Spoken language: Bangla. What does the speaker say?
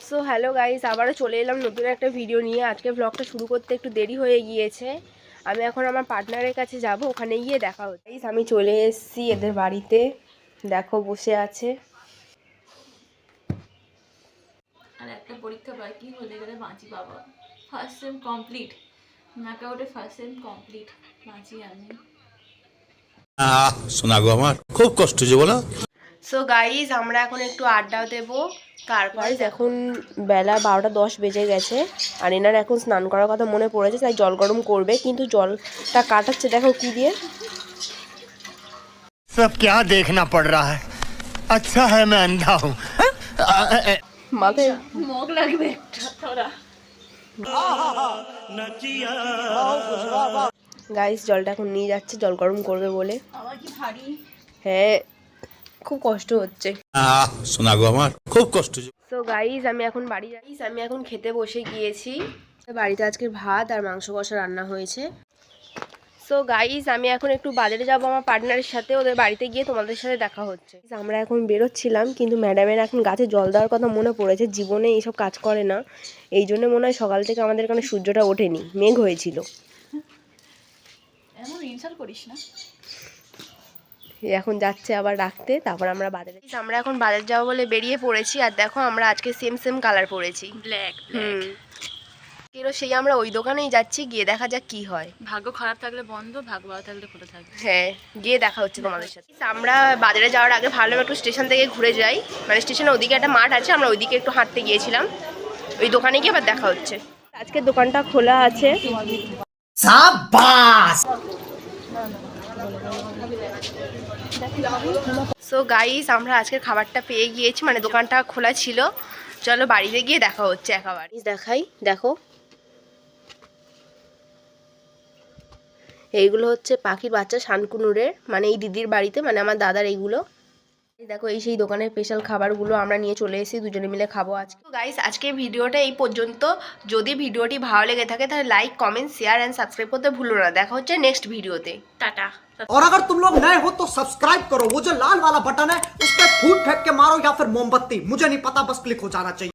সো হ্যালো গাইস, আবারও চলে এলাম নতুন একটা ভিডিও নিয়ে। আজকে ব্লগটা শুরু করতে একটু দেরি হয়ে গিয়েছে। আমি এখন আমার পার্টনারের কাছে যাব, ওখানে গিয়ে দেখা হচ্ছে। গাইস আমি চলে এসেছি এদের বাড়িতে, দেখো বসে আছে। আর একটা পরীক্ষা বাকি হলে গেলে বাঁচি বাবা। ফার্স্ট সেম কমপ্লিট, নাকাউটে ফার্স্ট সেম কমপ্লিট, বাঁচি আমি। শোনা গো আমার খুব কষ্ট যে বলো। সো গাইস আমরা এখন একটু আড্ডা দেবো। তারপর এখন বেলা 12:10 বেজে গেছে, আর এনার এখন স্নান করার কথা মনে পড়েছে, তাই জল গরম করবে। কিন্তু জলটা কাটাচ্ছে দেখো কি দিয়ে। सब क्या देखना पड़ रहा है। अच्छा है मैं अंधा हूँ। মাথায় মগ লাগবে একটা তোরা। গাইস জলটা এখন নিয়ে যাচ্ছে জল গরম করবে বলে। আমার কি ভারী। হ্যাঁ, খুব কষ্ট হচ্ছে। শোনা গো আমার খুব কষ্ট। সো গাইস আমি এখন বাড়ি যাই। আমি এখন খেতে বসে গিয়েছি। বাড়িতে আজকে ভাত আর মাংস কষা রান্না হয়েছে। সো গাইস আমি এখন একটু বাজারে যাব আমার পার্টনারের সাথে, ওদের বাড়িতে গিয়ে তোমাদের সাথে দেখা হচ্ছে। আমরা এখন বেরোচ্ছিলাম, কিন্তু ম্যাডামের এখন গাছে জল দেওয়ার কথা মনে পড়েছে। জীবনে এইসব কাজ করে না, এই জন্য মনে হয় সকাল থেকে আমাদের এখানে সূর্যটা ওঠেনি, মেঘ হয়েছিল। এমন ইনসাল্ট করিস না। এখন যাচ্ছে আবার রাখতে, তারপর আমরা বাজারে। আমরা এখন বাজার যাবো বলে বেরিয়ে পড়েছি। আর দেখো আমরা আজকে সেম সেম কালার পরেছি, ব্ল্যাক। কেন সেই আমরা ওই দোকানেই যাচ্ছি, গিয়ে দেখা যাক কি হয়। ভাগ্য খারাপ থাকলে বন্ধ, ভাগ্য ভালো থাকলে খোলা থাকবে। হ্যাঁ, গিয়ে দেখা হচ্ছে তোমাদের সাথে। আমরা বাজারে যাওয়ার আগে ভালো একটু স্টেশন থেকে ঘুরে যাই, মানে স্টেশনের ওদিকে একটা মাঠ আছে, আমরা ওইদিকে একটু হাঁটতে গিয়েছিলাম। ওই দোকানে গিয়ে আবার দেখা হচ্ছে। আজকে দোকানটা খোলা আছে। সো গাইস আমরা আজকের খাবারটা পেয়ে গিয়েছি, মানে দোকানটা খোলা ছিল। চলো বাড়িতে গিয়ে দেখা হচ্ছে একেবারে। দেখাই, দেখো এইগুলো হচ্ছে পাখির বাচ্চা শানকুনুরের, মানে এই দিদির বাড়িতে, মানে আমার দাদার। এইগুলো দেখো, এই সেই দোকানের স্পেশাল খাবারগুলো আমরা নিয়ে চলে এসেছি, দুজনে মিলে খাবো আজকে। তো গাইস আজকে ভিডিওটা এই পর্যন্ত। যদি ভিডিওটি ভালো লেগে থাকে তাহলে like, comment, share and subscribe করতে ভুলো না। দেখা হচ্ছে নেক্সট ভিডিওতে। টাটা। और अगर तुम लोग नए हो तो सब्सक्राइब करो, वो जो लाल वाला बटन है उस पर फूट फेंक के मारो या फिर मोमबत्ती, मुझे नहीं पता, बस क्लिक हो जाना चाहिए।